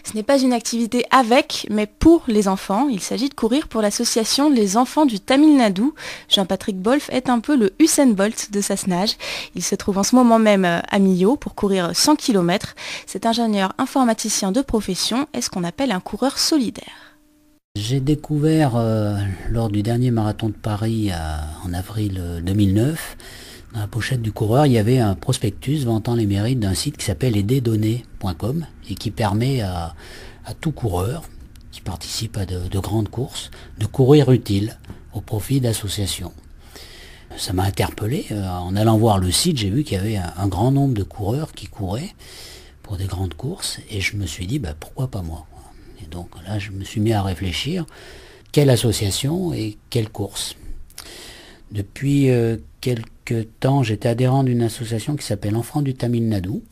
Ce n'est pas une activité avec, mais pour les enfants. Il s'agit de courir pour l'association Les Enfants du Tamil Nadu. Jean-Patrick Bolf est un peu le Usain Bolt de Sassenage. Il se trouve en ce moment même à Millau pour courir 100 km. Cet ingénieur informaticien de profession est ce qu'on appelle un coureur solidaire. J'ai découvert lors du dernier marathon de Paris en avril 2009, dans la pochette du coureur, il y avait un prospectus vantant les mérites d'un site qui s'appelle aiderdonner.com et qui permet à tout coureur qui participe à de grandes courses de courir utile au profit d'associations. Ça m'a interpellé. En allant voir le site, j'ai vu qu'il y avait un grand nombre de coureurs qui couraient pour des grandes courses et je me suis dit pourquoi pas moi. Et donc là, je me suis mis à réfléchir, quelle association et quelle course. Depuis quelques temps, j'étais adhérent d'une association qui s'appelle Enfants du Tamil Nadu,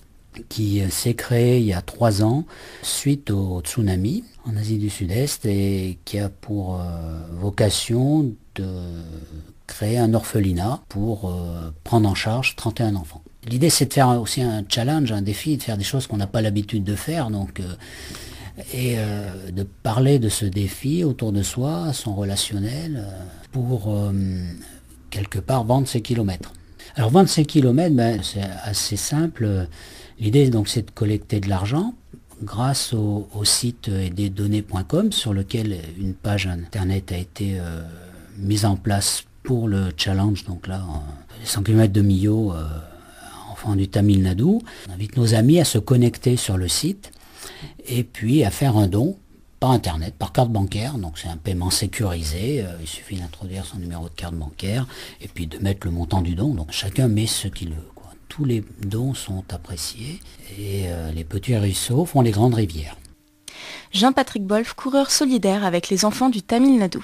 qui s'est créée il y a 3 ans suite au tsunami en Asie du Sud-Est et qui a pour vocation de créer un orphelinat pour prendre en charge 31 enfants. L'idée, c'est de faire aussi un challenge, un défi, de faire des choses qu'on n'a pas l'habitude de faire, et de parler de ce défi autour de soi, son relationnel, pour quelque part vendre ses kilomètres. Alors vendre ses kilomètres, c'est assez simple. L'idée donc c'est de collecter de l'argent grâce au site aiderdonner.com sur lequel une page internet a été mise en place pour le challenge. Donc là, les 100 km de Millau, enfants du Tamil Nadu. On invite nos amis à se connecter sur le site et puis à faire un don par internet, par carte bancaire. Donc c'est un paiement sécurisé, il suffit d'introduire son numéro de carte bancaire et puis de mettre le montant du don. Donc chacun met ce qu'il veut, quoi. Tous les dons sont appréciés et les petits ruisseaux font les grandes rivières. Jean-Patrick Bolf, coureur solidaire avec les enfants du Tamil Nadu.